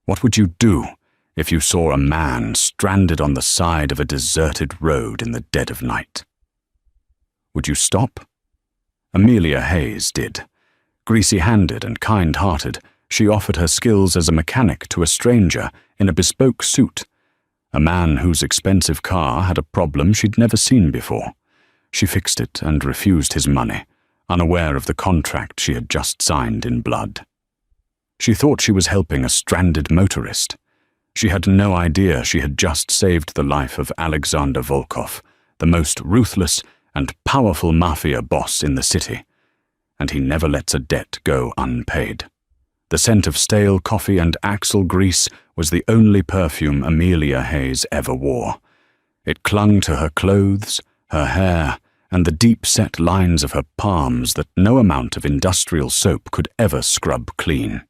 What would you do if you saw a man stranded on the side of a deserted road in the dead of night? Would you stop? Amelia Hayes did. Greasy-handed and kind-hearted, she offered her skills as a mechanic to a stranger in a bespoke suit, a man whose expensive car had a problem she'd never seen before. She fixed it and refused his money, unaware of the contract she had just signed in blood. She thought she was helping a stranded motorist. She had no idea she had just saved the life of Alexander Volkov, the most ruthless and powerful Mafia boss in the city, and he never lets a debt go unpaid. The scent of stale coffee and axle grease was the only perfume Amelia Hayes ever wore. It clung to her clothes, her hair, and the deep-set lines of her palms that no amount of industrial soap could ever scrub clean.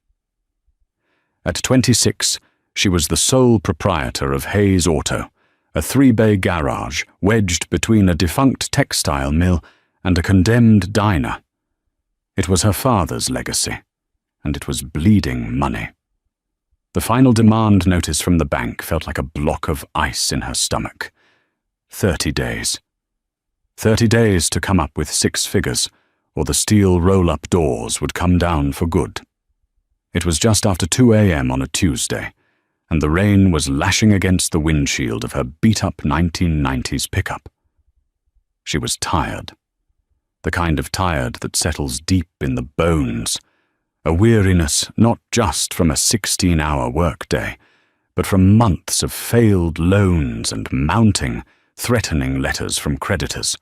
At 26, she was the sole proprietor of Hayes Auto, a 3-bay garage wedged between a defunct textile mill and a condemned diner. It was her father's legacy, and it was bleeding money. The final demand notice from the bank felt like a block of ice in her stomach. 30 days. 30 days to come up with 6 figures, or the steel roll-up doors would come down for good. It was just after 2 a.m. on a Tuesday, and the rain was lashing against the windshield of her beat-up 1990s pickup. She was tired. The kind of tired that settles deep in the bones, a weariness not just from a 16-hour workday, but from months of failed loans and mounting, threatening letters from creditors.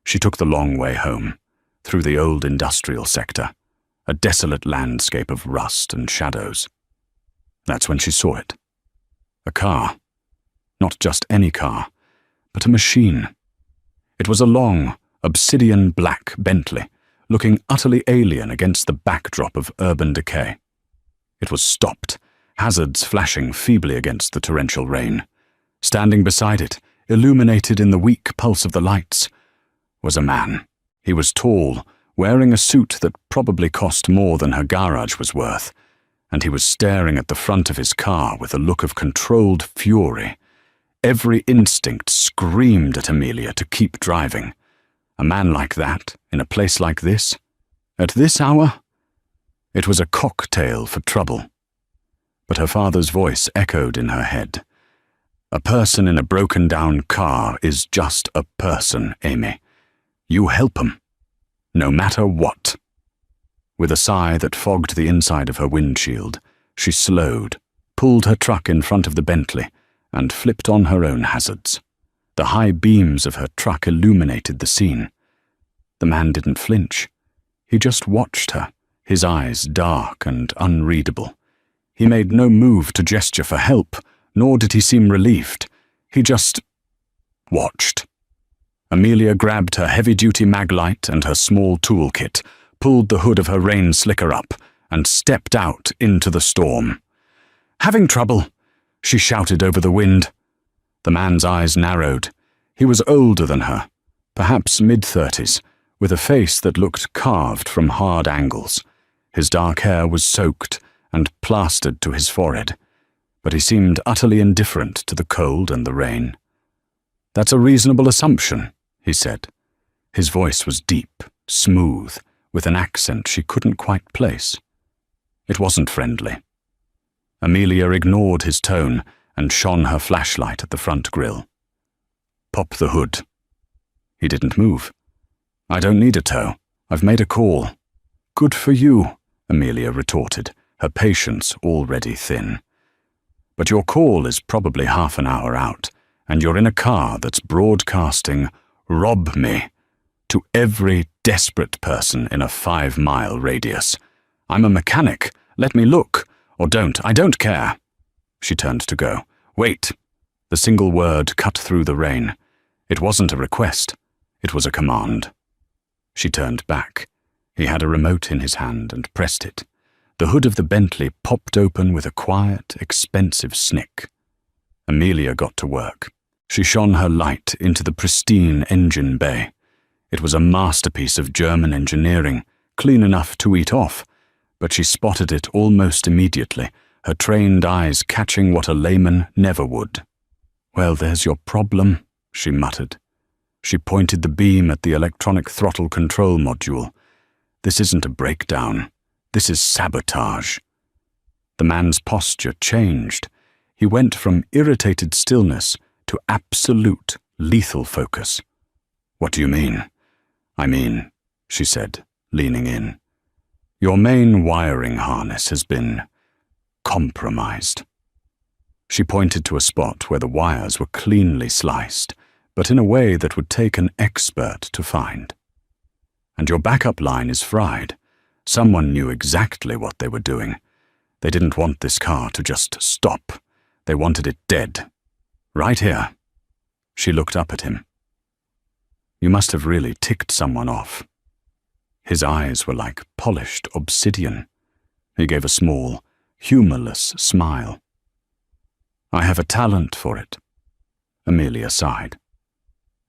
She took the long way home, through the old industrial sector, a desolate landscape of rust and shadows. That's when she saw it. A car. Not just any car, but a machine. It was a long, obsidian black Bentley, looking utterly alien against the backdrop of urban decay. It was stopped, hazards flashing feebly against the torrential rain. Standing beside it, illuminated in the weak pulse of the lights, was a man. He was tall, wearing a suit that probably cost more than her garage was worth, and he was staring at the front of his car with a look of controlled fury. Every instinct screamed at Amelia to keep driving. A man like that, in a place like this, at this hour? It was a cocktail for trouble. But her father's voice echoed in her head. A person in a broken-down car is just a person, Amy. You help 'em, no matter what. With a sigh that fogged the inside of her windshield, she slowed, pulled her truck in front of the Bentley, and flipped on her own hazards. The high beams of her truck illuminated the scene. The man didn't flinch. He just watched her, his eyes dark and unreadable. He made no move to gesture for help, nor did he seem relieved. He just watched. Amelia grabbed her heavy-duty maglite and her small toolkit, pulled the hood of her rain slicker up, and stepped out into the storm. "Having trouble," she shouted over the wind. The man's eyes narrowed. He was older than her, perhaps mid-30s, with a face that looked carved from hard angles. His dark hair was soaked and plastered to his forehead, but he seemed utterly indifferent to the cold and the rain. "That's a reasonable assumption," he said. His voice was deep, smooth, with an accent she couldn't quite place. It wasn't friendly. Amelia ignored his tone and shone her flashlight at the front grille. "Pop the hood." He didn't move. "I don't need a tow. I've made a call." "Good for you," Amelia retorted, her patience already thin. "But your call is probably half an hour out, and you're in a car that's broadcasting 'Rob me' to every desperate person in a 5-mile radius. I'm a mechanic. Let me look. Or don't. I don't care." She turned to go. "Wait." The single word cut through the rain. It wasn't a request. It was a command. She turned back. He had a remote in his hand and pressed it. The hood of the Bentley popped open with a quiet, expensive snick. Amelia got to work. She shone her light into the pristine engine bay. It was a masterpiece of German engineering, clean enough to eat off, but she spotted it almost immediately, her trained eyes catching what a layman never would. "Well, there's your problem," she muttered. She pointed the beam at the electronic throttle control module. "This isn't a breakdown. This is sabotage." The man's posture changed. He went from irritated stillness to absolute, lethal focus. "What do you mean?" "I mean," she said, leaning in, "your main wiring harness has been compromised." She pointed to a spot where the wires were cleanly sliced, but in a way that would take an expert to find. "And your backup line is fried. Someone knew exactly what they were doing. They didn't want this car to just stop. They wanted it dead. Right here." She looked up at him. "You must have really ticked someone off." His eyes were like polished obsidian. He gave a small, humorless smile. "I have a talent for it." Amelia sighed.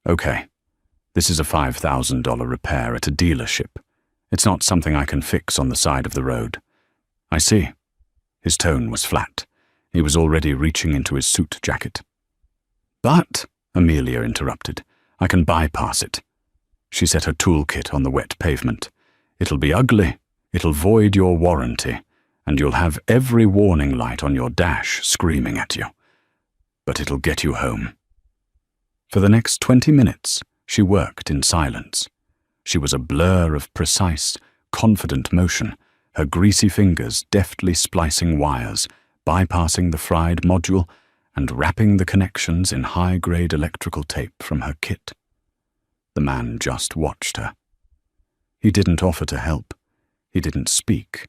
"Okay, this is a $5,000 repair at a dealership. It's not something I can fix on the side of the road." "I see." His tone was flat. He was already reaching into his suit jacket. "But," Amelia interrupted, "I can bypass it." She set her toolkit on the wet pavement. "It'll be ugly. It'll void your warranty, and you'll have every warning light on your dash screaming at you. But it'll get you home." For the next 20 minutes, she worked in silence. She was a blur of precise, confident motion, her greasy fingers deftly splicing wires, bypassing the fried module, and wrapping the connections in high-grade electrical tape from her kit. The man just watched her. He didn't offer to help. He didn't speak.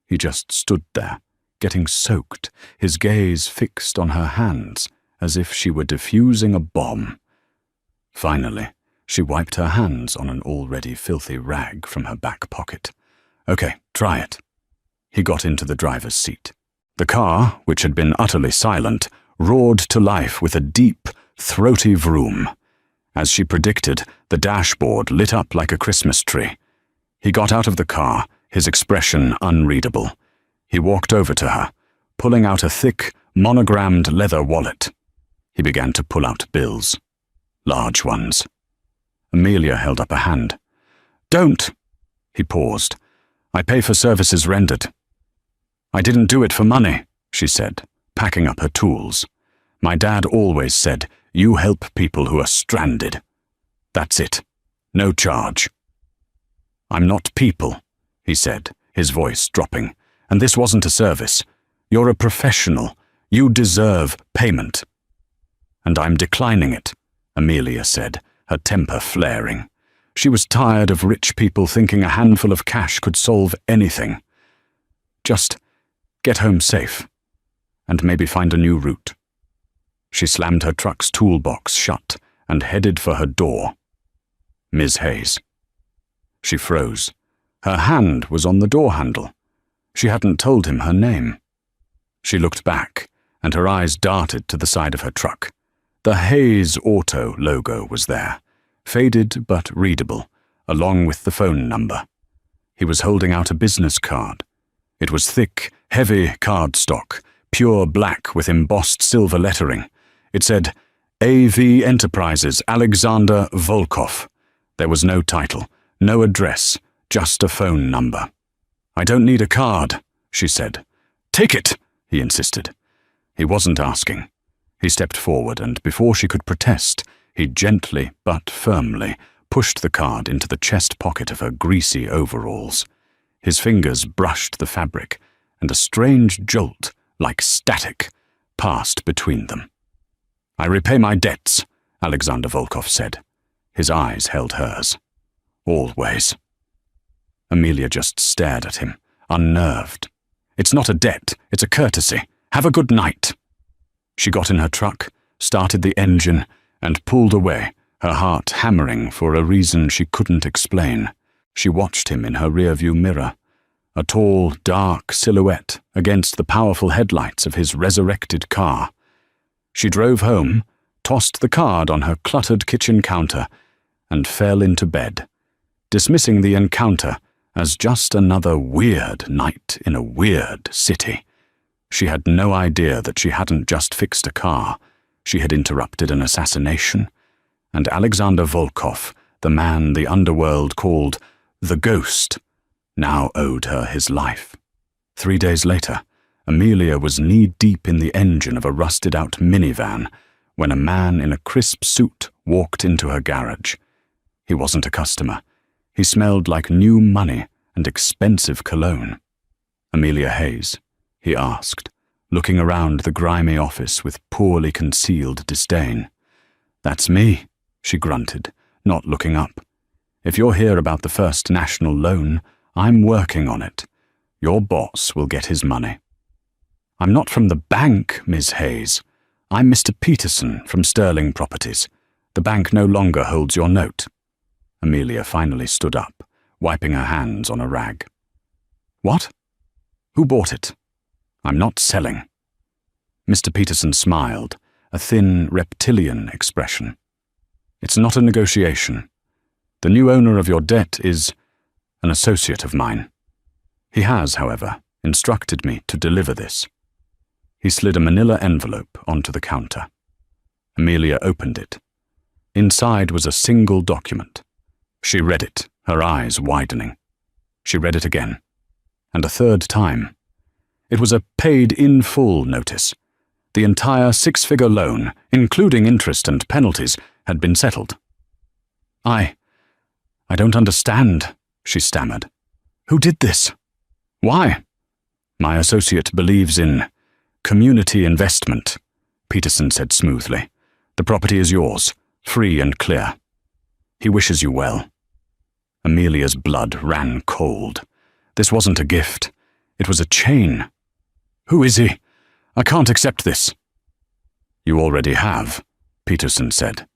He just stood there, getting soaked, his gaze fixed on her hands, as if she were defusing a bomb. Finally, she wiped her hands on an already filthy rag from her back pocket. "Okay, try it." He got into the driver's seat. The car, which had been utterly silent, roared to life with a deep, throaty vroom. As she predicted, the dashboard lit up like a Christmas tree. He got out of the car, his expression unreadable. He walked over to her, pulling out a thick, monogrammed leather wallet. He began to pull out bills. Large ones. Amelia held up a hand. "Don't!" He paused. "I pay for services rendered." "I didn't do it for money," she said, packing up her tools. "My dad always said, you help people who are stranded. That's it. No charge." "I'm not people," he said, his voice dropping. "And this wasn't a service. You're a professional. You deserve payment." "And I'm declining it," Amelia said, her temper flaring. She was tired of rich people thinking a handful of cash could solve anything. "Just get home safe, and maybe find a new route." She slammed her truck's toolbox shut and headed for her door. "Ms. Hayes." She froze. Her hand was on the door handle. She hadn't told him her name. She looked back, and her eyes darted to the side of her truck. The Hayes Auto logo was there, faded but readable, along with the phone number. He was holding out a business card. It was thick, heavy cardstock, pure black with embossed silver lettering. It said, "A.V. Enterprises, Alexander Volkov." There was no title, no address, just a phone number. "I don't need a card," she said. "Take it," he insisted. He wasn't asking. He stepped forward, and before she could protest, he gently but firmly pushed the card into the chest pocket of her greasy overalls. His fingers brushed the fabric, and a strange jolt, like static, passed between them. "I repay my debts," Alexander Volkov said. His eyes held hers. "Always." Amelia just stared at him, unnerved. "It's not a debt, it's a courtesy. Have a good night." She got in her truck, started the engine, and pulled away, her heart hammering for a reason she couldn't explain. She watched him in her rearview mirror, a tall, dark silhouette against the powerful headlights of his resurrected car. She drove home, tossed the card on her cluttered kitchen counter, and fell into bed, dismissing the encounter as just another weird night in a weird city. She had no idea that she hadn't just fixed a car. She had interrupted an assassination, and Alexander Volkov, the man the underworld called the Ghost, now owed her his life. 3 days later, Amelia was knee-deep in the engine of a rusted-out minivan when a man in a crisp suit walked into her garage. He wasn't a customer. He smelled like new money and expensive cologne. "Amelia Hayes?" he asked, looking around the grimy office with poorly concealed disdain. "That's me," she grunted, not looking up. "If you're here about the First National loan, I'm working on it. Your boss will get his money." "I'm not from the bank, Ms. Hayes. I'm Mr. Peterson from Sterling Properties. The bank no longer holds your note." Amelia finally stood up, wiping her hands on a rag. "What? Who bought it? I'm not selling." Mr. Peterson smiled, a thin, reptilian expression. "It's not a negotiation. The new owner of your debt is an associate of mine. He has, however, instructed me to deliver this." He slid a manila envelope onto the counter. Amelia opened it. Inside was a single document. She read it, her eyes widening. She read it again, and a third time. It was a paid-in-full notice. The entire 6-figure loan, including interest and penalties, had been settled. I don't understand," she stammered. "Who did this? Why?" "My associate believes in community investment," Peterson said smoothly. "The property is yours, free and clear. He wishes you well." Amelia's blood ran cold. This wasn't a gift. It was a chain. "Who is he? I can't accept this." "You already have," Peterson said.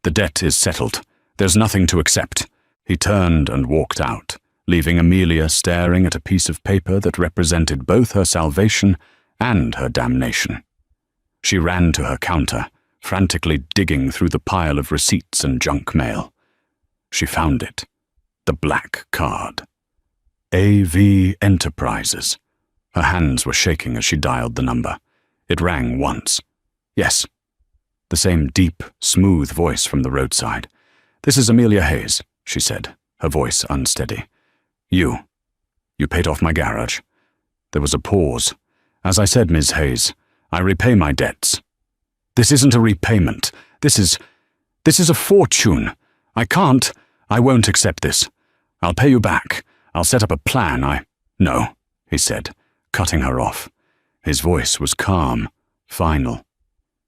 "The debt is settled. There's nothing to accept." He turned and walked out, leaving Amelia staring at a piece of paper that represented both her salvation and her damnation. She ran to her counter, frantically digging through the pile of receipts and junk mail. She found it. The black card. AV Enterprises. Her hands were shaking as she dialed the number. It rang once. "Yes." The same deep, smooth voice from the roadside. "This is Amelia Hayes," she said, her voice unsteady. You paid off my garage." There was a pause. "As I said, Ms. Hayes, I repay my debts." "This isn't a repayment. This is a fortune. I won't accept this. I'll pay you back. I'll set up a plan. No," he said, cutting her off. His voice was calm, final.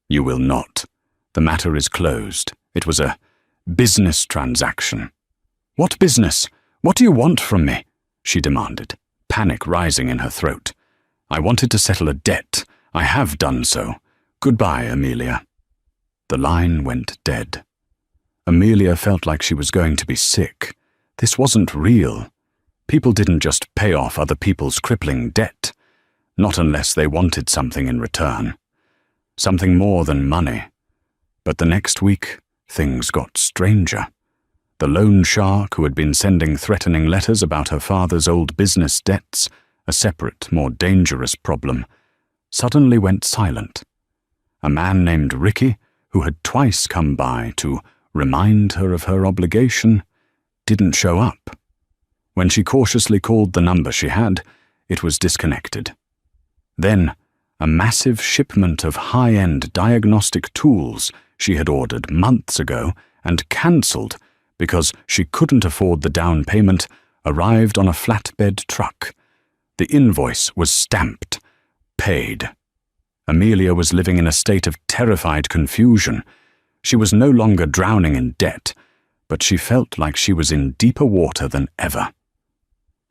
"You will not. The matter is closed. It was a business transaction." "What business? What do you want from me?" she demanded, panic rising in her throat. "I wanted to settle a debt. I have done so. Goodbye, Amelia." The line went dead. Amelia felt like she was going to be sick. This wasn't real. People didn't just pay off other people's crippling debt. Not unless they wanted something in return. Something more than money. But the next week, things got stranger. The loan shark who had been sending threatening letters about her father's old business debts, a separate, more dangerous problem, suddenly went silent. A man named Ricky, who had twice come by to remind her of her obligation, didn't show up. When she cautiously called the number she had, it was disconnected. Then, a massive shipment of high-end diagnostic tools she had ordered months ago and cancelled because she couldn't afford the down payment arrived on a flatbed truck. The invoice was stamped, paid. Amelia was living in a state of terrified confusion. She was no longer drowning in debt, but she felt like she was in deeper water than ever.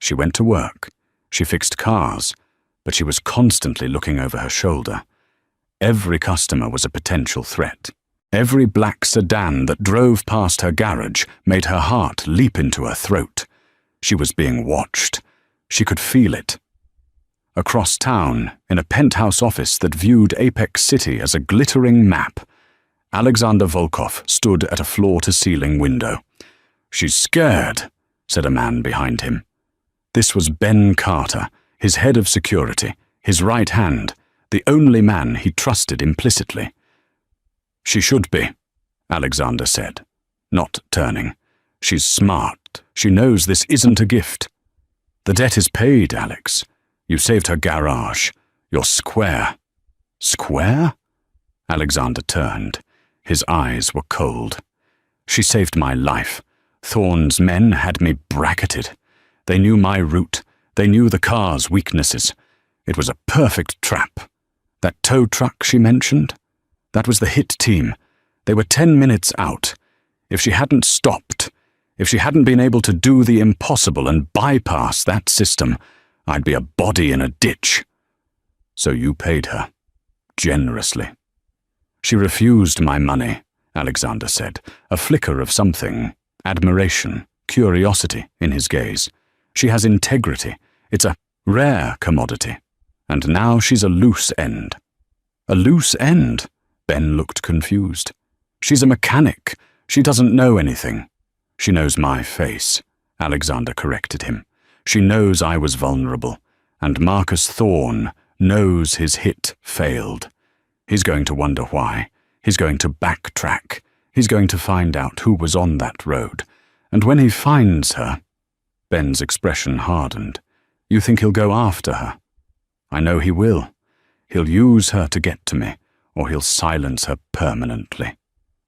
She went to work. She fixed cars, but she was constantly looking over her shoulder. Every customer was a potential threat. Every black sedan that drove past her garage made her heart leap into her throat. She was being watched. She could feel it. Across town, in a penthouse office that viewed Apex City as a glittering map, Alexander Volkov stood at a floor-to-ceiling window. "She's scared," said a man behind him. This was Ben Carter, his head of security, his right hand, the only man he trusted implicitly. "She should be," Alexander said, not turning. "She's smart. She knows this isn't a gift. The debt is paid, Alex. You saved her garage. You're square." "Square?" Alexander turned. His eyes were cold. "She saved my life. Thorne's men had me bracketed. They knew my route. They knew the car's weaknesses. It was a perfect trap. That tow truck she mentioned? That was the hit team. They were 10 minutes out. If she hadn't stopped, if she hadn't been able to do the impossible and bypass that system, I'd be a body in a ditch." "So you paid her. Generously." "She refused my money," Alexander said, a flicker of something, admiration, curiosity in his gaze. "She has integrity. It's a rare commodity. And now she's a loose end." "A loose end?" Ben looked confused. "She's a mechanic. She doesn't know anything." "She knows my face," Alexander corrected him. "She knows I was vulnerable, and Marcus Thorne knows his hit failed. He's going to wonder why. He's going to backtrack. He's going to find out who was on that road. And when he finds her—" Ben's expression hardened. "You think he'll go after her?" "I know he will. He'll use her to get to me, or he'll silence her permanently.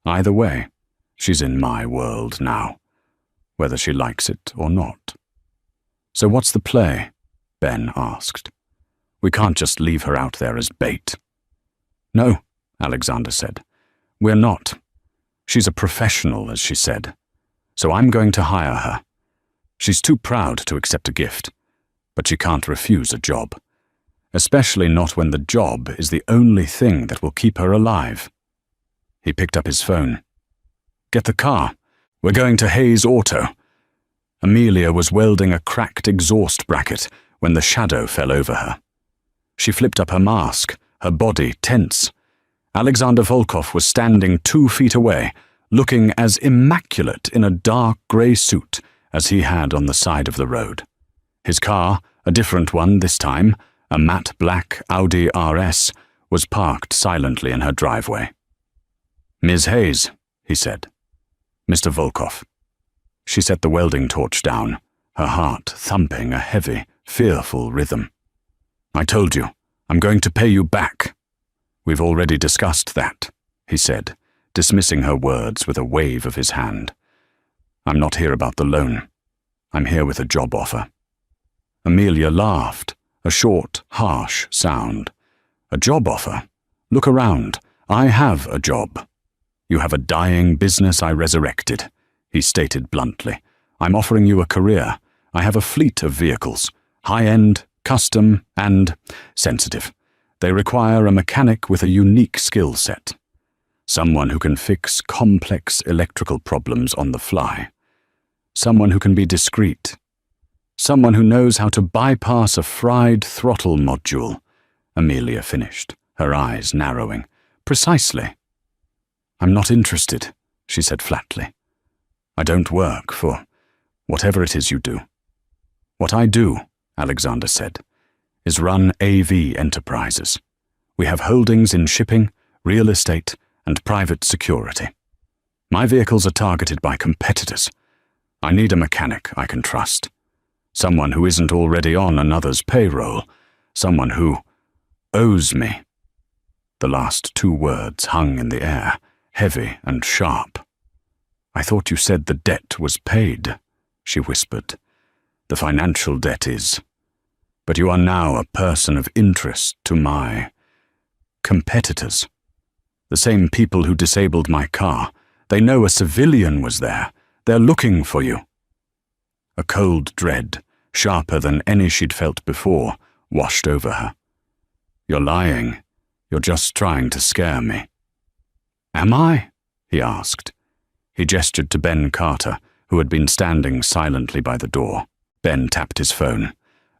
Either way, she's in my world now, whether she likes it or not." "So what's the play?" Ben asked. "We can't just leave her out there as bait." "No," Alexander said. "We're not. She's a professional, as she said. So I'm going to hire her. She's too proud to accept a gift, but she can't refuse a job. Especially not when the job is the only thing that will keep her alive." He picked up his phone. "Get the car. We're going to Hayes Auto." Amelia was welding a cracked exhaust bracket when the shadow fell over her. She flipped up her mask, her body tense. Alexander Volkov was standing 2 feet away, looking as immaculate in a dark grey suit as he had on the side of the road. His car, a different one this time, a matte black Audi RS, was parked silently in her driveway. "Ms. Hayes," he said. "Mr. Volkov." She set the welding torch down, her heart thumping a heavy, fearful rhythm. "I told you, I'm going to pay you back." "We've already discussed that," he said, dismissing her words with a wave of his hand. "I'm not here about the loan. I'm here with a job offer." Amelia laughed, a short, harsh sound. "A job offer? Look around. I have a job." "You have a dying business I resurrected," he stated bluntly. "I'm offering you a career. I have a fleet of vehicles, high-end, custom, and sensitive. They require a mechanic with a unique skill set. Someone who can fix complex electrical problems on the fly. Someone who can be discreet. Someone who knows how to bypass a fried throttle module," Amelia finished, her eyes narrowing. "Precisely." "I'm not interested," she said flatly. "I don't work for whatever it is you do." "What I do," Alexander said, "is run AV enterprises. We have holdings in shipping, real estate, and private security. My vehicles are targeted by competitors. I need a mechanic I can trust. Someone who isn't already on another's payroll. Someone who owes me." The last 2 words hung in the air, heavy and sharp. "I thought you said the debt was paid," she whispered. "The financial debt is. But you are now a person of interest to my competitors. The same people who disabled my car. They know a civilian was there. They're looking for you." A cold dread, sharper than any she'd felt before, washed over her. "You're lying. You're just trying to scare me." "Am I?" he asked. He gestured to Ben Carter, who had been standing silently by the door. Ben tapped his phone.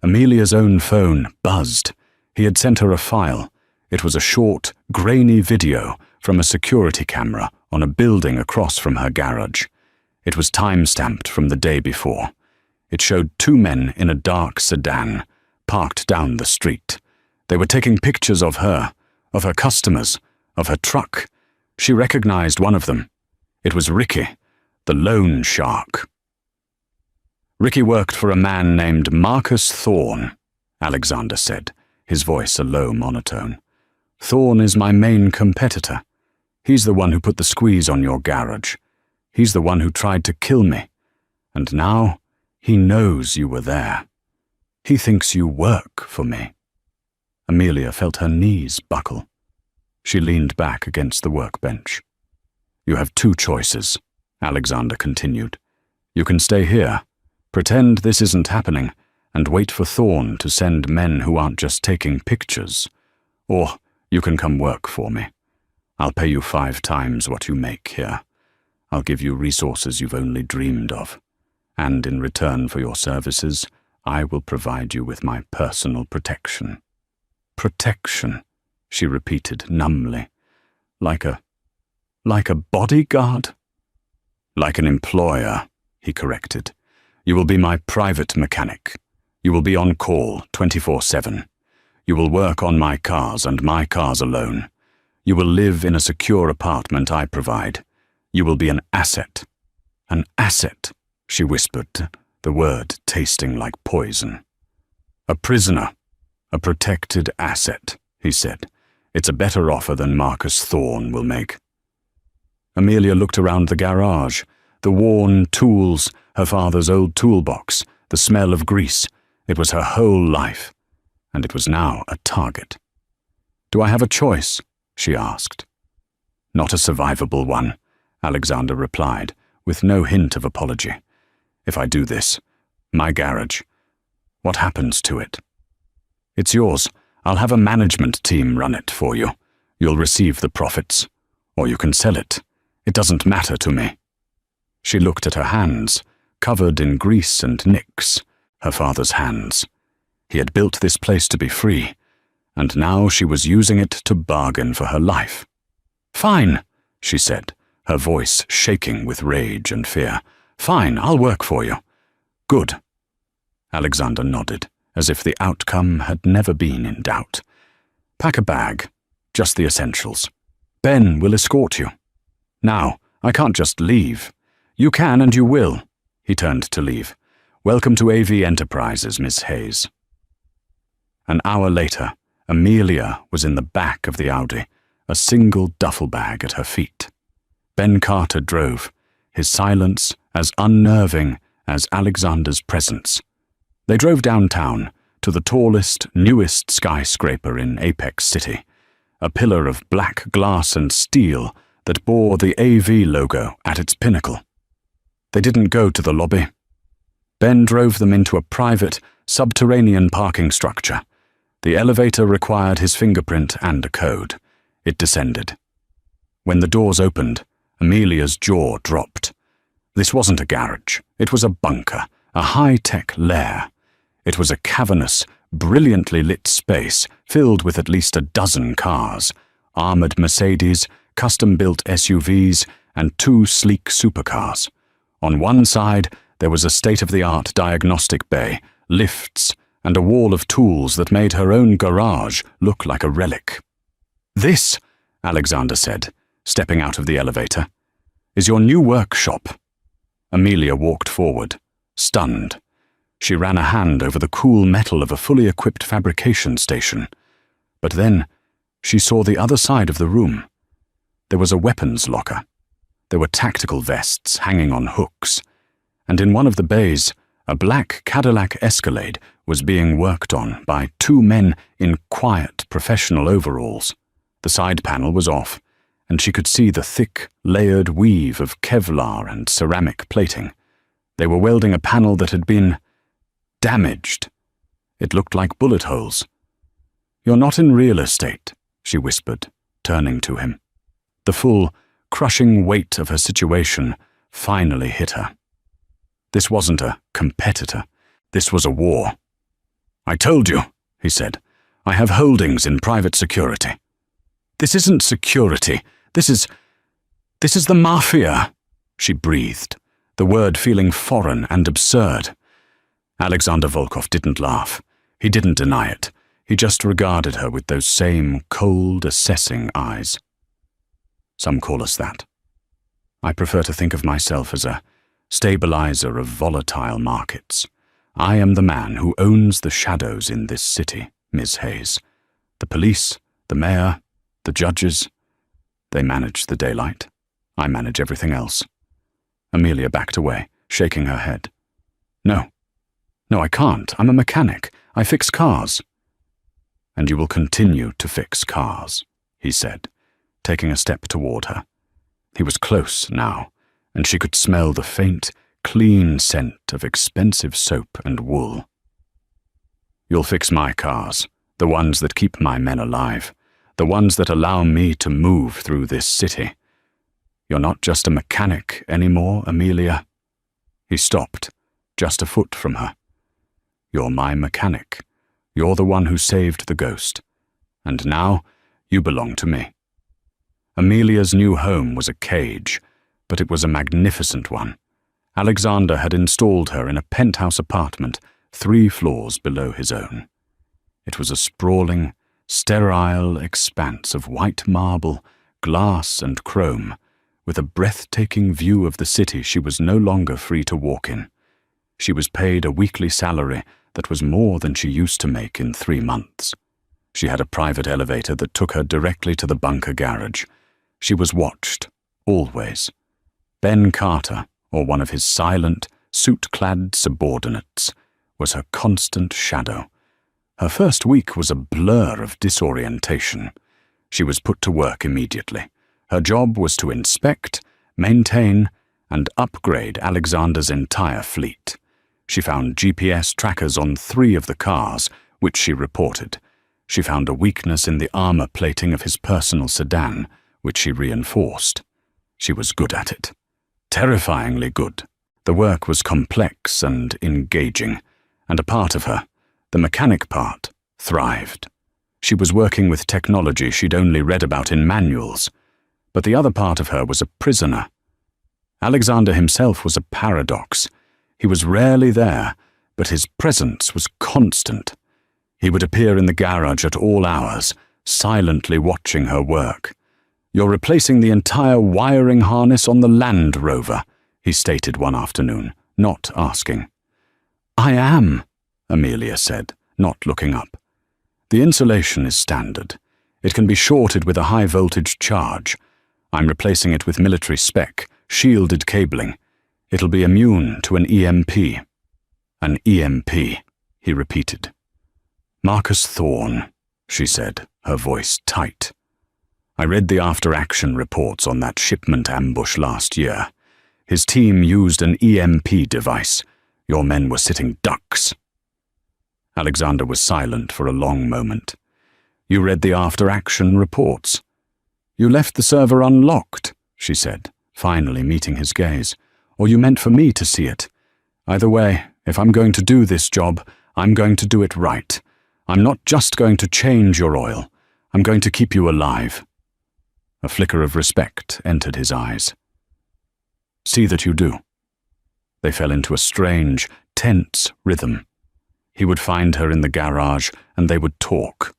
Amelia's own phone buzzed. He had sent her a file. It was a short, grainy video from a security camera on a building across from her garage. It was time-stamped from the day before. It showed 2 men in a dark sedan, parked down the street. They were taking pictures of her customers, of her truck. She recognized one of them. It was Ricky, the loan shark. Ricky worked for a man named Marcus Thorne, Alexander said, his voice a low monotone. Thorne is my main competitor. He's the one who put the squeeze on your garage. He's the one who tried to kill me. And now he knows you were there. He thinks you work for me. Amelia felt her knees buckle. She leaned back against the workbench. You have two choices, Alexander continued. You can stay here, pretend this isn't happening, and wait for Thorne to send men who aren't just taking pictures. Or you can come work for me. I'll pay you 5 times what you make here. I'll give you resources you've only dreamed of. And in return for your services, I will provide you with my personal protection. Protection, she repeated numbly. Like a bodyguard? Like an employer, he corrected. You will be my private mechanic. You will be on call 24/7. You will work on my cars and my cars alone. You will live in a secure apartment I provide. You will be an asset. An asset, she whispered, the word tasting like poison. A prisoner, a protected asset, he said. It's a better offer than Marcus Thorne will make. Amelia looked around the garage, the worn tools, her father's old toolbox, the smell of grease. It was her whole life, and it was now a target. Do I have a choice? She asked. Not a survivable one, Alexander replied, with no hint of apology. If I do this, my garage, what happens to it? It's yours. I'll have a management team run it for you. You'll receive the profits, or you can sell it. It doesn't matter to me. She looked at her hands, covered in grease and nicks, her father's hands. He had built this place to be free, and now she was using it to bargain for her life. Fine, she said, her voice shaking with rage and fear. Fine, I'll work for you. Good. Alexander nodded, as if the outcome had never been in doubt. Pack a bag, just the essentials. Ben will escort you. Now, I can't just leave. You can and you will. He turned to leave. Welcome to AV Enterprises, Miss Hayes. An hour later, Amelia was in the back of the Audi, a single duffel bag at her feet. Ben Carter drove, his silence as unnerving as Alexander's presence. They drove downtown to the tallest, newest skyscraper in Apex City, a pillar of black glass and steel that bore the AV logo at its pinnacle. They didn't go to the lobby. Ben drove them into a private, subterranean parking structure. The elevator required his fingerprint and a code. It descended. When the doors opened, Amelia's jaw dropped. This wasn't a garage. It was a bunker, a high-tech lair. It was a cavernous, brilliantly lit space filled with at least a dozen cars, armored Mercedes, custom-built SUVs, and 2 sleek supercars. On one side, there was a state-of-the-art diagnostic bay, lifts, and a wall of tools that made her own garage look like a relic. This, Alexander said, stepping out of the elevator, is your new workshop. Amelia walked forward, stunned. She ran a hand over the cool metal of a fully equipped fabrication station. But then she saw the other side of the room. There was a weapons locker. There were tactical vests hanging on hooks. And in one of the bays, a black Cadillac Escalade was being worked on by 2 men in quiet professional overalls. The side panel was off, and she could see the thick, layered weave of Kevlar and ceramic plating. They were welding a panel that had been damaged. It looked like bullet holes. You're not in real estate, she whispered, turning to him. The full, crushing weight of her situation finally hit her. This wasn't a competitor. This was a war. I told you, he said. I have holdings in private security. This isn't security. This is the Mafia, she breathed, the word feeling foreign and absurd. Alexander Volkov didn't laugh. He didn't deny it. He just regarded her with those same cold, assessing eyes. Some call us that. I prefer to think of myself as a stabilizer of volatile markets. I am the man who owns the shadows in this city, Miss Hayes. The police, the mayor, the judges, they manage the daylight. I manage everything else. Amelia backed away, shaking her head. No, I can't. I'm a mechanic. I fix cars. And you will continue to fix cars, he said, taking a step toward her. He was close now, and she could smell the faint, clean scent of expensive soap and wool. You'll fix my cars, the ones that keep my men alive, the ones that allow me to move through this city. You're not just a mechanic anymore, Amelia. He stopped, just a foot from her. You're my mechanic. You're the one who saved the ghost. And now, you belong to me. Amelia's new home was a cage, but it was a magnificent one. Alexander had installed her in a penthouse apartment 3 floors below his own. It was a sprawling, sterile expanse of white marble, glass and chrome, with a breathtaking view of the city she was no longer free to walk in. She was paid a weekly salary that was more than she used to make in 3 months. She had a private elevator that took her directly to the bunker garage. She was watched, always. Ben Carter, or one of his silent, suit-clad subordinates, was her constant shadow. Her first week was a blur of disorientation. She was put to work immediately. Her job was to inspect, maintain, and upgrade Alexander's entire fleet. She found GPS trackers on 3 of the cars, which she reported. She found a weakness in the armor plating of his personal sedan, which she reinforced. She was good at it. Terrifyingly good. The work was complex and engaging, and a part of her, the mechanic part, thrived. She was working with technology she'd only read about in manuals, but the other part of her was a prisoner. Alexander himself was a paradox. He was rarely there, but his presence was constant. He would appear in the garage at all hours, silently watching her work. "You're replacing the entire wiring harness on the Land Rover," he stated one afternoon, not asking. "I am," Amelia said, not looking up. "The insulation is standard. It can be shorted with a high-voltage charge. I'm replacing it with military spec, shielded cabling. It'll be immune to an EMP. An EMP, he repeated. "Marcus Thorne," she said, her voice tight. "I read the after-action reports on that shipment ambush last year. His team used an EMP device. Your men were sitting ducks." Alexander was silent for a long moment. "You read the after-action reports?" "You left the server unlocked," she said, finally meeting his gaze. "Or you meant for me to see it. Either way, if I'm going to do this job, I'm going to do it right. I'm not just going to change your oil. I'm going to keep you alive." A flicker of respect entered his eyes. "See that you do." They fell into a strange, tense rhythm. He would find her in the garage, and they would talk.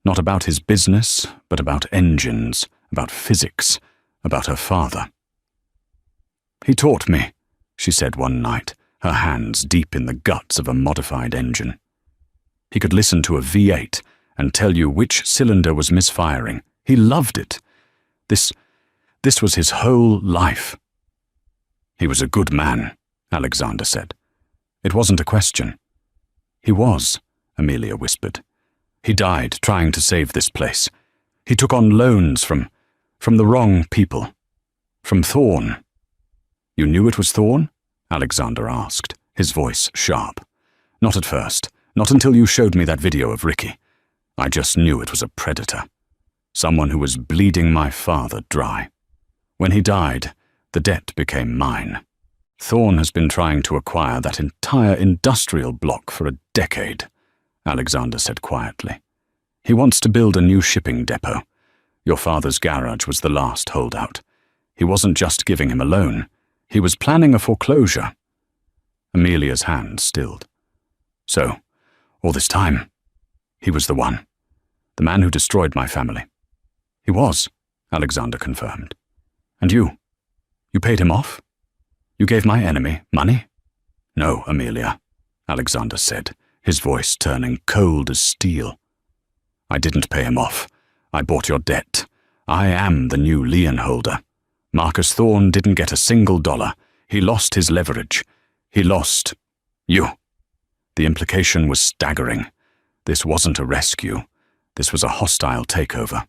Not about his business, but about engines, about physics, about her father. "He taught me," she said one night, her hands deep in the guts of a modified engine. He could listen to a V8 and tell you which cylinder was misfiring. He loved it. This was his whole life. "He was a good man," Alexander said. "It wasn't a question." "He was," Amelia whispered. "He died trying to save this place. He took on loans from the wrong people. From Thorne." "You knew it was Thorne?" Alexander asked, his voice sharp. "Not at first. Not until you showed me that video of Ricky. I just knew it was a predator. Someone who was bleeding my father dry. When he died, the debt became mine. Thorne has been trying to acquire that entire industrial block for a decade," Alexander said quietly. "He wants to build a new shipping depot. Your father's garage was the last holdout. He wasn't just giving him a loan. He was planning a foreclosure." Amelia's hand stilled. "So, all this time, He was the one. The man who destroyed my family. He was, Alexander confirmed. And you? You paid him off? You gave my enemy money? No, Amelia, Alexander said, his voice turning cold as steel. I didn't pay him off. I bought your debt. I am the new lien holder. Marcus Thorne didn't get a single dollar. He lost his leverage. He lost you. The implication was staggering. This wasn't a rescue. This was a hostile takeover.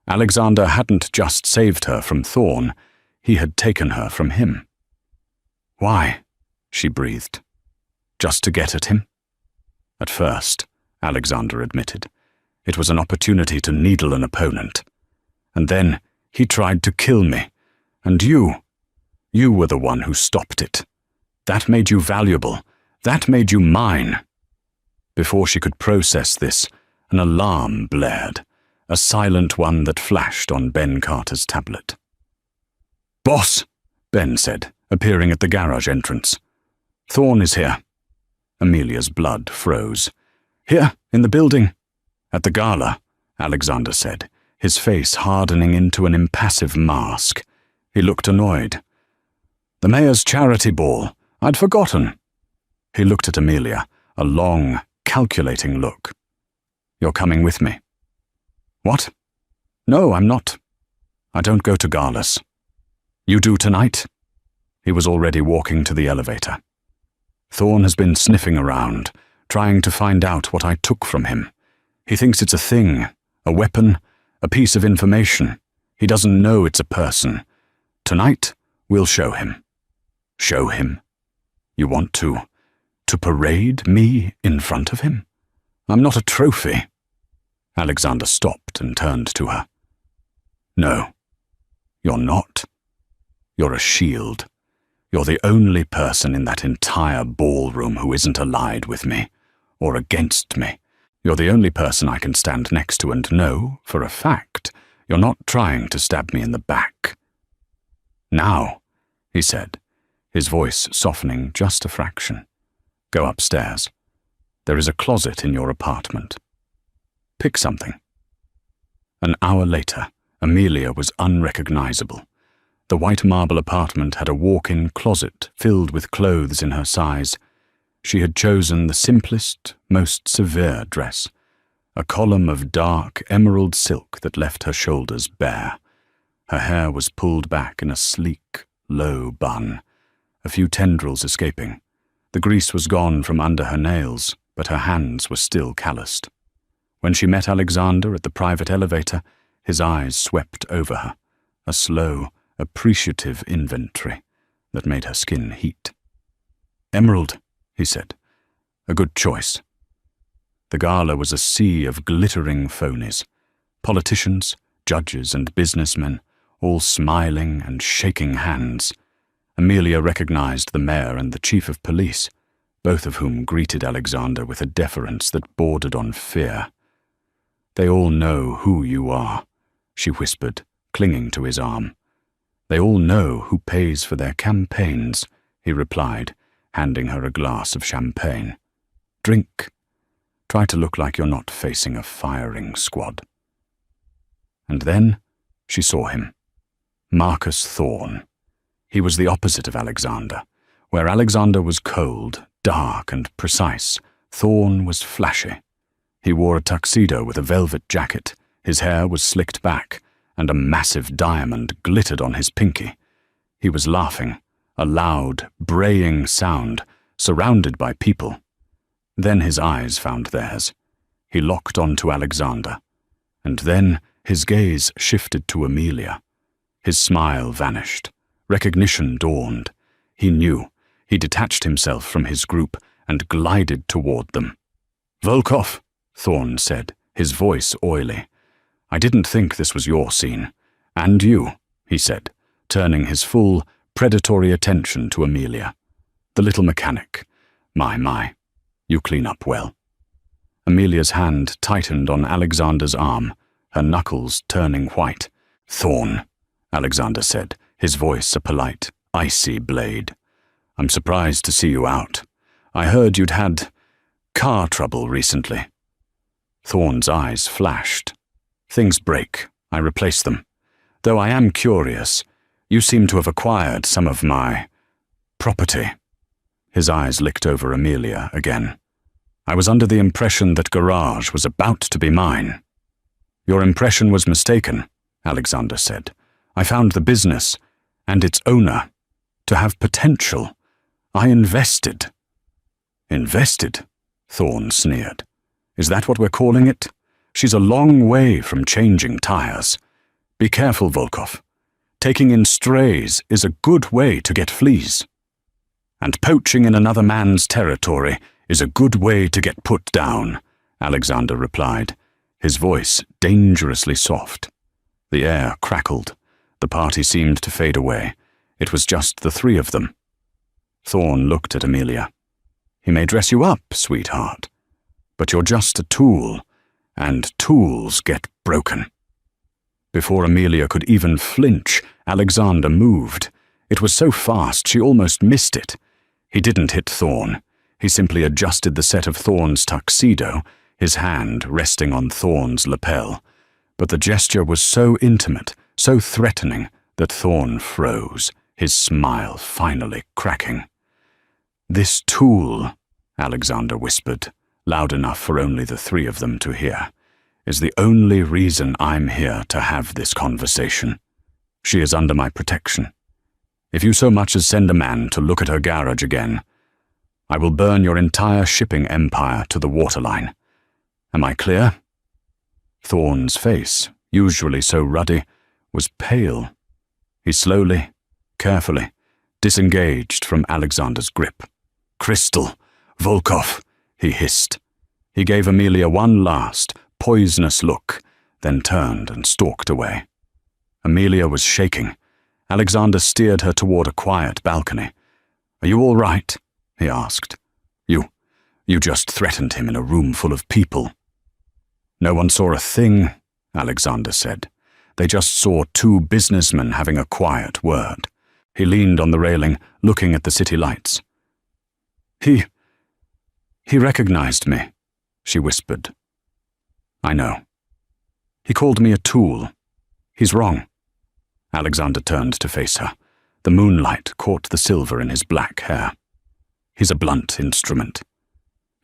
Alexander hadn't just saved her from Thorne. He had taken her from him. Why? She breathed. Just to get at him? At first, Alexander admitted, it was an opportunity to needle an opponent. And then he tried to kill me. And you were the one who stopped it. That made you valuable. That made you mine. Before she could process this, an alarm blared, a silent one that flashed on Ben Carter's tablet. Boss, Ben said, appearing at the garage entrance. Thorne is here. Amelia's blood froze. Here, in the building. At the gala, Alexander said, his face hardening into an impassive mask. He looked annoyed. The mayor's charity ball. I'd forgotten. He looked at Amelia, a long, calculating look. You're coming with me. What? No, I'm not. I don't go to galas. You do tonight? He was already walking to the elevator. Thorne has been sniffing around, trying to find out what I took from him. He thinks it's a thing, a weapon, a piece of information. He doesn't know it's a person. Tonight, we'll show him. Show him? You want to parade me in front of him? I'm not a trophy. Alexander stopped and turned to her. No, you're not. You're a shield. You're the only person in that entire ballroom who isn't allied with me, or against me. You're the only person I can stand next to and know, for a fact, you're not trying to stab me in the back. Now, he said, his voice softening just a fraction. Go upstairs. There is a closet in your apartment. Pick something. An hour later, Amelia was unrecognizable. The white marble apartment had a walk-in closet filled with clothes in her size. She had chosen the simplest, most severe dress, a column of dark emerald silk that left her shoulders bare. Her hair was pulled back in a sleek, low bun, a few tendrils escaping. The grease was gone from under her nails, but her hands were still calloused. When she met Alexander at the private elevator, his eyes swept over her, a slow, appreciative inventory that made her skin heat. Emerald, he said. A good choice. The gala was a sea of glittering phonies, politicians, judges, and businessmen, all smiling and shaking hands. Amelia recognized the mayor and the chief of police, both of whom greeted Alexander with a deference that bordered on fear. They all know who you are, she whispered, clinging to his arm. They all know who pays for their campaigns, he replied, handing her a glass of champagne. Drink. Try to look like you're not facing a firing squad. And then she saw him. Marcus Thorne. He was the opposite of Alexander. Where Alexander was cold, dark, and precise, Thorne was flashy. He wore a tuxedo with a velvet jacket, his hair was slicked back, and a massive diamond glittered on his pinky. He was laughing, a loud, braying sound, surrounded by people. Then his eyes found theirs. He locked onto Alexander, and then his gaze shifted to Amelia. His smile vanished. Recognition dawned. He knew. He detached himself from his group and glided toward them. Volkov, Thorne said, his voice oily. I didn't think this was your scene. And you, he said, turning his full, predatory attention to Amelia. The little mechanic. My, you clean up well. Amelia's hand tightened on Alexander's arm, her knuckles turning white. Thorne, Alexander said, his voice a polite, icy blade. I'm surprised to see you out. I heard you'd had car trouble recently. Thorn's eyes flashed. Things break. I replace them. Though I am curious, you seem to have acquired some of my property. His eyes licked over Amelia again. I was under the impression that Garage was about to be mine. Your impression was mistaken, Alexander said. I found the business, and its owner, to have potential. I invested. Invested? Thorn sneered. Is that what we're calling it? She's a long way from changing tires. Be careful, Volkov. Taking in strays is a good way to get fleas. And poaching in another man's territory is a good way to get put down, Alexander replied, his voice dangerously soft. The air crackled. The party seemed to fade away. It was just the three of them. Thorn looked at Amelia. He may dress you up, sweetheart, but you're just a tool, and tools get broken. Before Amelia could even flinch, Alexander moved. It was so fast she almost missed it. He didn't hit Thorn. He simply adjusted the set of Thorn's tuxedo, his hand resting on Thorn's lapel. But the gesture was so intimate, so threatening, that Thorn froze, his smile finally cracking. This tool, Alexander whispered, loud enough for only the three of them to hear, is the only reason I'm here to have this conversation. She is under my protection. If you so much as send a man to look at her garage again, I will burn your entire shipping empire to the waterline. Am I clear? Thorn's face, usually so ruddy, was pale. He slowly, carefully, disengaged from Alexander's grip. Crystal, Volkov, he hissed. He gave Amelia one last, poisonous look, then turned and stalked away. Amelia was shaking. Alexander steered her toward a quiet balcony. Are you all right? He asked. You just threatened him in a room full of people. No one saw a thing, Alexander said. They just saw two businessmen having a quiet word. He leaned on the railing, looking at the city lights. He recognized me, she whispered. I know. He called me a tool. He's wrong. Alexander turned to face her. The moonlight caught the silver in his black hair. He's a blunt instrument.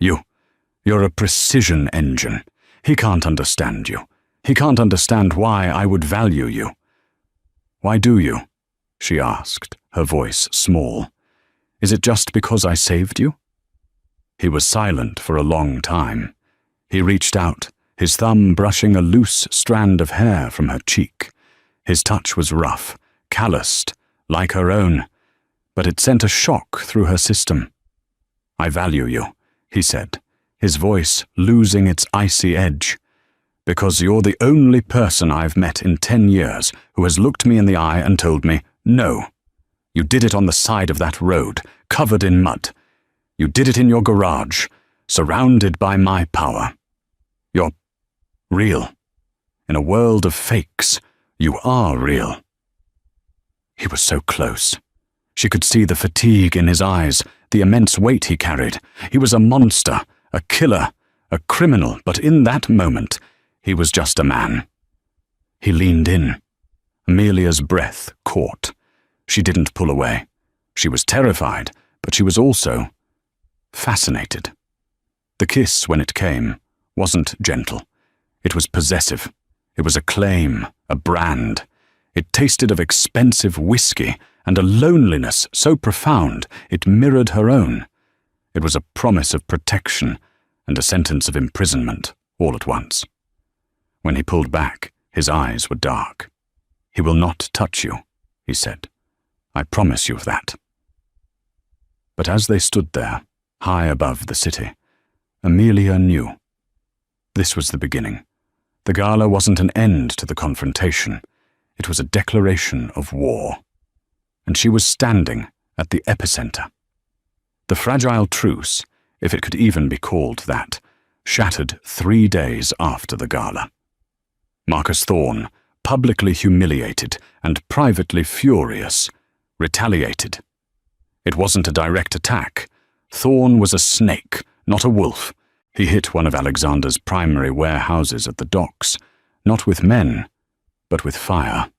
You're a precision engine. He can't understand you. He can't understand why I would value you. Why do you? She asked, her voice small. Is it just because I saved you? He was silent for a long time. He reached out, his thumb brushing a loose strand of hair from her cheek. His touch was rough, calloused, like her own, but it sent a shock through her system. I value you, he said, his voice losing its icy edge, because you're the only person I've met in 10 years who has looked me in the eye and told me, no. You did it on the side of that road, covered in mud. You did it in your garage, surrounded by my power. You're real. In a world of fakes, you are real. He was so close. She could see the fatigue in his eyes, the immense weight he carried. He was a monster, a killer, a criminal, but in that moment, he was just a man. He leaned in. Amelia's breath caught. She didn't pull away. She was terrified, but she was also fascinated. The kiss, when it came, wasn't gentle. It was possessive. It was a claim, a brand. It tasted of expensive whiskey and a loneliness so profound it mirrored her own. It was a promise of protection and a sentence of imprisonment all at once. When he pulled back, his eyes were dark. He will not touch you, he said. I promise you of that. But as they stood there, high above the city, Amelia knew. This was the beginning. The gala wasn't an end to the confrontation. It was a declaration of war. And she was standing at the epicenter. The fragile truce, if it could even be called that, shattered 3 days after the gala. Marcus Thorn, publicly humiliated and privately furious, retaliated. It wasn't a direct attack. Thorn was a snake, not a wolf. He hit one of Alexander's primary warehouses at the docks, not with men, but with fire.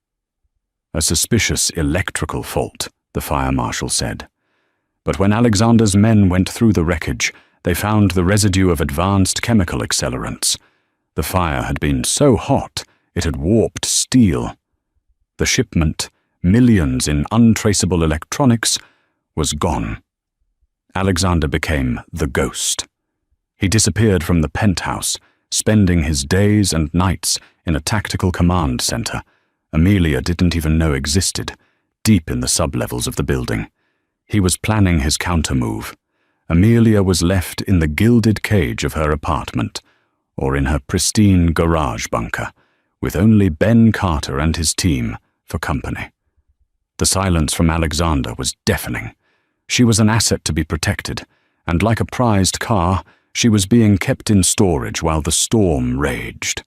A suspicious electrical fault, the fire marshal said. But when Alexander's men went through the wreckage, they found the residue of advanced chemical accelerants. The fire had been so hot, it had warped steel. The shipment, millions in untraceable electronics, was gone. Alexander became the ghost. He disappeared from the penthouse, spending his days and nights in a tactical command center Amelia didn't even know existed, deep in the sublevels of the building. He was planning his countermove. Amelia was left in the gilded cage of her apartment, or in her pristine garage bunker, with only Ben Carter and his team for company. The silence from Alexander was deafening. She was an asset to be protected, and like a prized car, she was being kept in storage while the storm raged.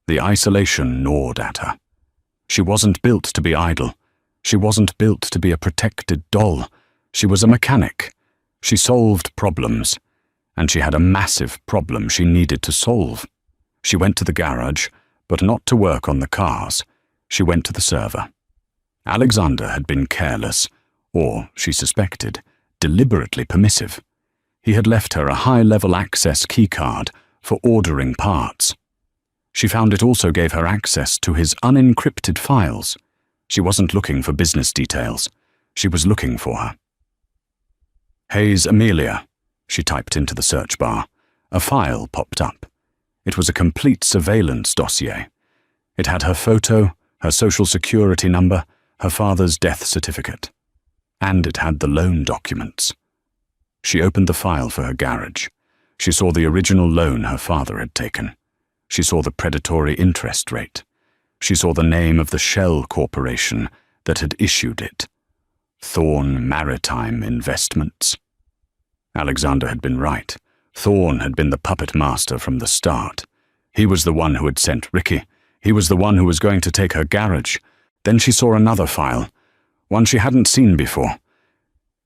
The isolation gnawed at her. She wasn't built to be idle. She wasn't built to be a protected doll. She was a mechanic. She solved problems, and she had a massive problem she needed to solve. She went to the garage, but not to work on the cars. She went to the server. Alexander had been careless, or, she suspected, deliberately permissive. He had left her a high-level access keycard for ordering parts. She found it also gave her access to his unencrypted files. She wasn't looking for business details. She was looking for her. Hayes Amelia, she typed into the search bar. A file popped up. It was a complete surveillance dossier. It had her photo, her social security number, her father's death certificate. And it had the loan documents. She opened the file for her garage. She saw the original loan her father had taken. She saw the predatory interest rate. She saw the name of the shell corporation that had issued it. Thorn Maritime Investments. Alexander had been right. Thorn had been the puppet master from the start. He was the one who had sent Ricky. He was the one who was going to take her garage. Then she saw another file, one she hadn't seen before.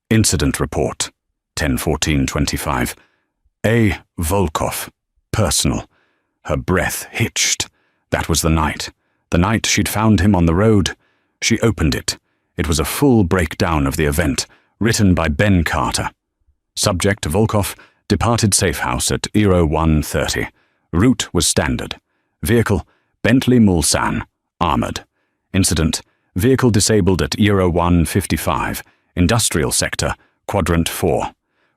Incident report, 10/14/25. A. Volkov, personal. Her breath hitched. That was the night she'd found him on the road. She opened it. It was a full breakdown of the event, written by Ben Carter. Subject Volkov departed safe house at 01:30. Route was standard. Vehicle, Bentley Mulsanne, armored. Incident, vehicle disabled at 01:55. Industrial sector, quadrant 4.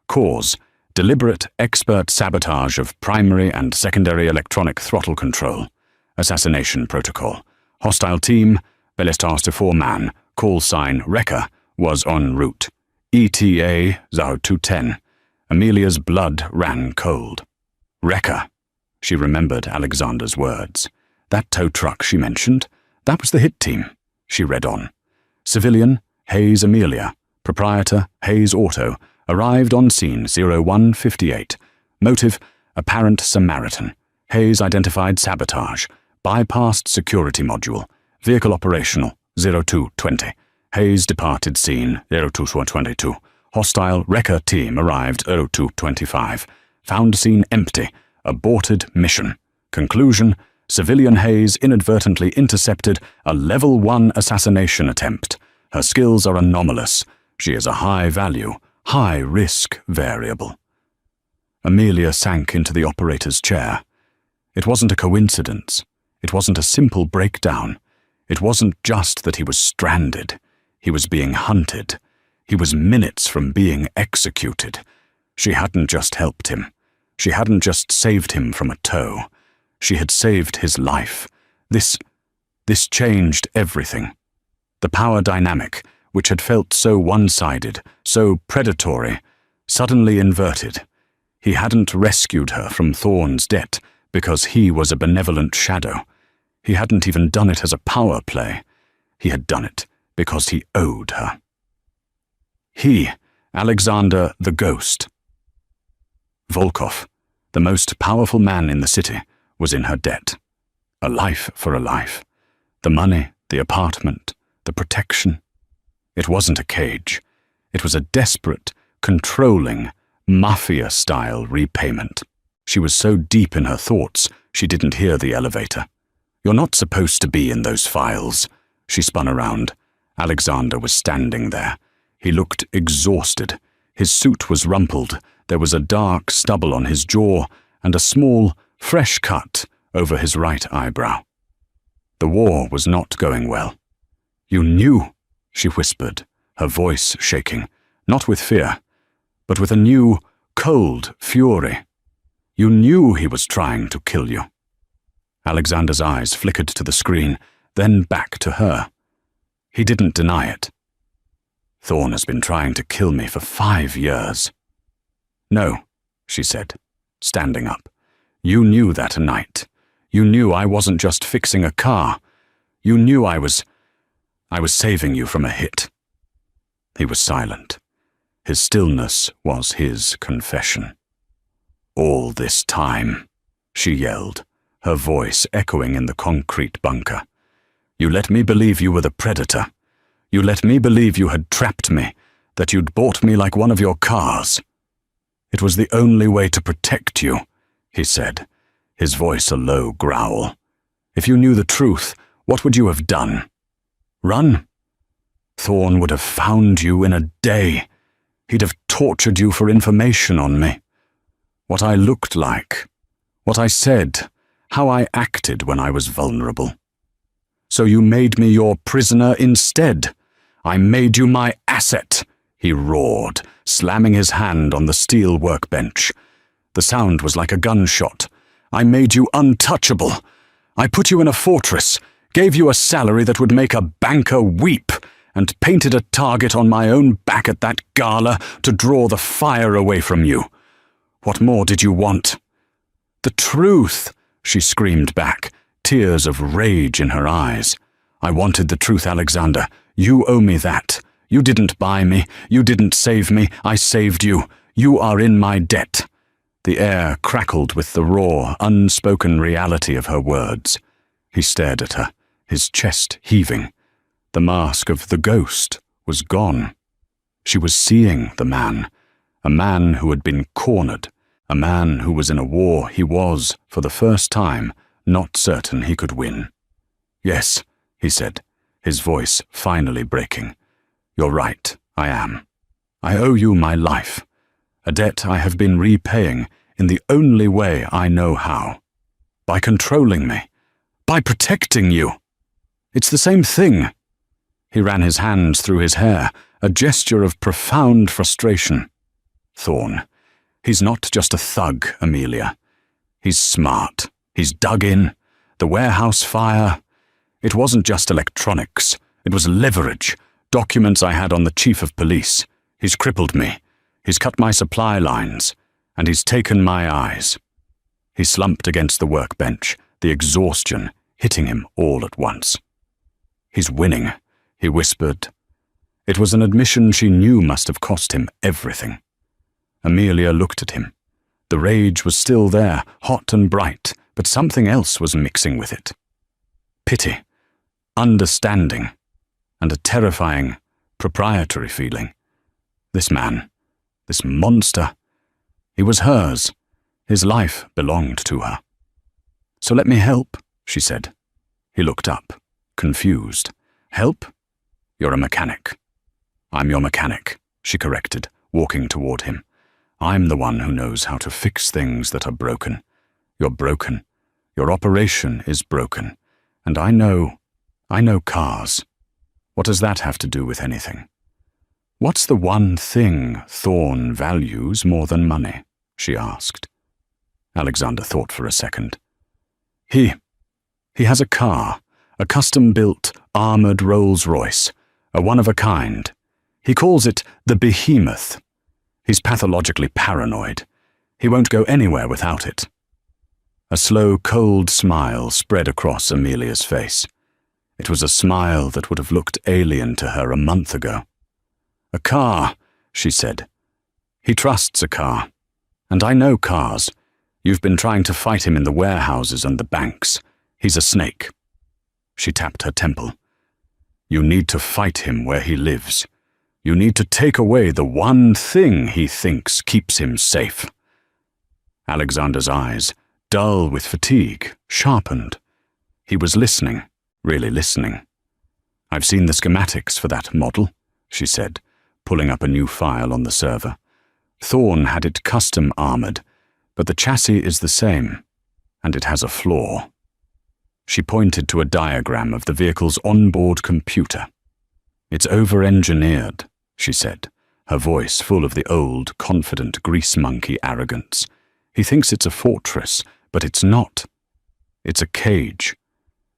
Cause, deliberate expert sabotage of primary and secondary electronic throttle control. Assassination protocol. Hostile team, Belestas de 4-man, call sign Wrecker, was en route. ETA 0210. Amelia's blood ran cold. Wrecker. She remembered Alexander's words. That tow truck she mentioned, that was the hit team. She read on. Civilian, Hayes Amelia. Proprietor, Hayes Auto. Arrived on scene 01:58. Motive, apparent Samaritan. Hayes identified sabotage. Bypassed security module. Vehicle operational 02:20. Hayes departed scene 02:22. Hostile Wrecker team arrived 02:25. Found scene empty. Aborted mission. Conclusion, civilian Hayes inadvertently intercepted a level 1 assassination attempt. Her skills are anomalous. She is a high-value, high-risk variable. Amelia sank into the operator's chair. It wasn't a coincidence. It wasn't a simple breakdown. It wasn't just that he was stranded. He was being hunted. He was minutes from being executed. She hadn't just helped him. She hadn't just saved him from a tow. She had saved his life. This changed everything. The power dynamic, which had felt so one-sided, so predatory, suddenly inverted. He hadn't rescued her from Thorn's debt because he was a benevolent shadow. He hadn't even done it as a power play. He had done it because he owed her. He, Alexander the Ghost. Volkov, the most powerful man in the city, was in her debt. A life for a life. The money, the apartment, the protection. It wasn't a cage. It was a desperate, controlling, Mafia-style repayment. She was so deep in her thoughts, she didn't hear the elevator. "You're not supposed to be in those files." She spun around. Alexander was standing there. He looked exhausted. His suit was rumpled. There was a dark stubble on his jaw and a small, fresh cut over his right eyebrow. The war was not going well. "You knew," she whispered, her voice shaking, not with fear, but with a new, cold fury. "You knew he was trying to kill you." Alexander's eyes flickered to the screen, then back to her. He didn't deny it. "Thorn has been trying to kill me for 5 years. "No," she said, standing up. "You knew that night. You knew I wasn't just fixing a car. You knew I was saving you from a hit." He was silent. His stillness was his confession. "All this time," she yelled, her voice echoing in the concrete bunker. "You let me believe you were the predator. You let me believe you had trapped me, that you'd bought me like one of your cars. It was the only way to protect you," he said, his voice a low growl. "If you knew the truth, what would you have done? Run? Thorn would have found you in a day. He'd have tortured you for information on me. What I looked like, what I said, how I acted when I was vulnerable. So you made me your prisoner instead. I made you my asset," he roared, slamming his hand on the steel workbench. The sound was like a gunshot. "I made you untouchable. I put you in a fortress, gave you a salary that would make a banker weep, and painted a target on my own back at that gala to draw the fire away from you. What more did you want?" "The truth," she screamed back, tears of rage in her eyes. "I wanted the truth, Alexander. You owe me that. You didn't buy me. You didn't save me. I saved you. You are in my debt." The air crackled with the raw, unspoken reality of her words. He stared at her, his chest heaving. The mask of the ghost was gone. She was seeing the man, a man who had been cornered, a man who was in a war he was, for the first time, not certain he could win. "Yes," he said, his voice finally breaking. "You're right, I am. I owe you my life, a debt I have been repaying in the only way I know how. By controlling me, by protecting you. It's the same thing." He ran his hands through his hair, a gesture of profound frustration. "Thorn, he's not just a thug, Amelia. He's smart. He's dug in. The warehouse fire. It wasn't just electronics. It was leverage. Documents I had on the chief of police. He's crippled me. He's cut my supply lines. And he's taken my eyes." He slumped against the workbench, the exhaustion hitting him all at once. "He's winning," he whispered. It was an admission she knew must have cost him everything. Amelia looked at him. The rage was still there, hot and bright, but something else was mixing with it. Pity, understanding, and a terrifying, proprietary feeling. This man, this monster, he was hers. His life belonged to her. "So let me help," she said. He looked up, confused. "Help? You're a mechanic." "I'm your mechanic," she corrected, walking toward him. "I'm the one who knows how to fix things that are broken. You're broken. Your operation is broken. And I know cars. What does that have to do with anything?" "What's the one thing Thorn values more than money?" she asked. Alexander thought for a second. He has a car, a custom-built, armored Rolls-Royce, a one-of-a-kind. He calls it the Behemoth. He's pathologically paranoid. He won't go anywhere without it." A slow, cold smile spread across Amelia's face. It was a smile that would have looked alien to her a month ago. "A car," she said. "He trusts a car. And I know cars. You've been trying to fight him in the warehouses and the banks. He's a snake." She tapped her temple. "You need to fight him where he lives. You need to take away the one thing he thinks keeps him safe." Alexander's eyes, dull with fatigue, sharpened. He was listening, really listening. "I've seen the schematics for that model," she said, pulling up a new file on the server. "Thorn had it custom armored, but the chassis is the same, and it has a flaw." She pointed to a diagram of the vehicle's onboard computer. "It's over-engineered," she said, her voice full of the old, confident grease monkey arrogance. "He thinks it's a fortress, but it's not. It's a cage.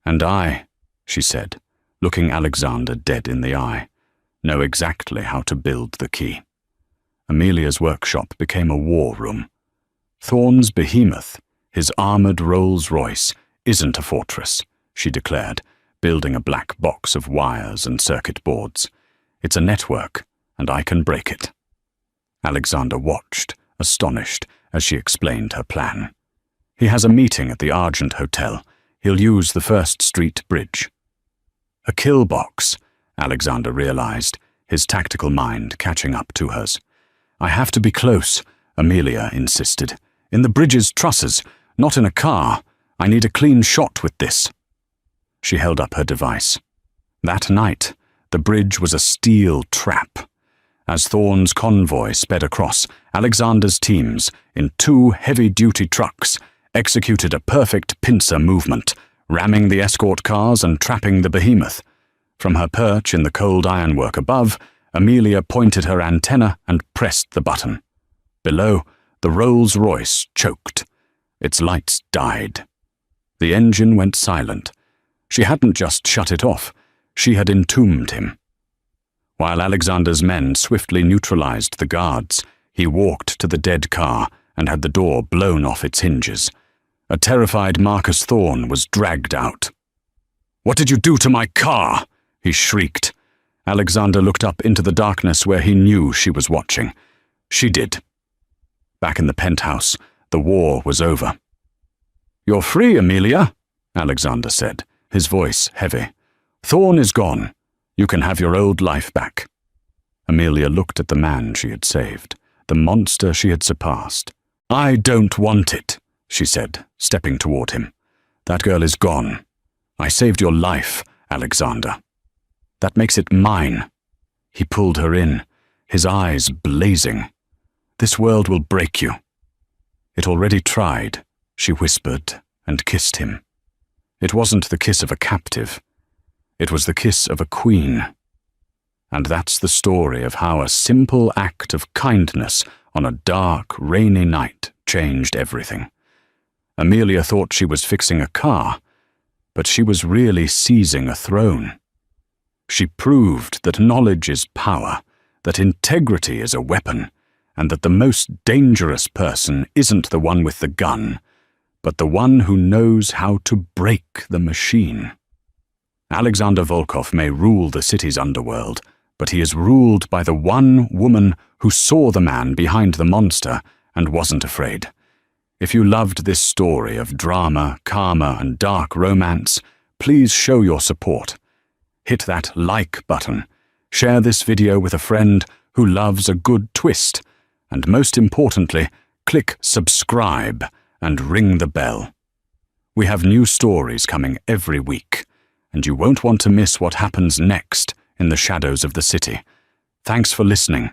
And I," she said, looking Alexander dead in the eye, "know exactly how to build the key." Amelia's workshop became a war room. "Thorn's behemoth, his armored Rolls-Royce, isn't a fortress," she declared, building a black box of wires and circuit boards. "It's a network, and I can break it." Alexander watched, astonished, as she explained her plan. "He has a meeting at the Argent Hotel. He'll use the First Street Bridge." "A kill box," Alexander realized, his tactical mind catching up to hers. "I have to be close," Amelia insisted. "In the bridge's trusses, not in a car. I need a clean shot with this." She held up her device. That night, the bridge was a steel trap. As Thorn's convoy sped across, Alexander's teams, in 2 heavy-duty trucks, executed a perfect pincer movement, ramming the escort cars and trapping the behemoth. From her perch in the cold ironwork above, Amelia pointed her antenna and pressed the button. Below, the Rolls-Royce choked. Its lights died. The engine went silent. She hadn't just shut it off, she had entombed him. While Alexander's men swiftly neutralized the guards, he walked to the dead car and had the door blown off its hinges. A terrified Marcus Thorn was dragged out. "What did you do to my car?" he shrieked. Alexander looked up into the darkness where he knew she was watching. She did. Back in the penthouse, the war was over. "You're free, Amelia," Alexander said, his voice heavy. "Thorn is gone. You can have your old life back." Amelia looked at the man she had saved, the monster she had surpassed. "I don't want it," she said, stepping toward him. "That girl is gone. I saved your life, Alexander. That makes it mine." He pulled her in, his eyes blazing. "This world will break you." "It already tried," she whispered and kissed him. It wasn't the kiss of a captive. It was the kiss of a queen. And that's the story of how a simple act of kindness on a dark, rainy night changed everything. Amelia thought she was fixing a car, but she was really seizing a throne. She proved that knowledge is power, that integrity is a weapon, and that the most dangerous person isn't the one with the gun, but the one who knows how to break the machine. Alexander Volkov may rule the city's underworld, but he is ruled by the one woman who saw the man behind the monster and wasn't afraid. If you loved this story of drama, karma, and dark romance, please show your support. Hit that like button, share this video with a friend who loves a good twist, and most importantly, click subscribe and ring the bell. We have new stories coming every week, and you won't want to miss what happens next in the shadows of the city. Thanks for listening.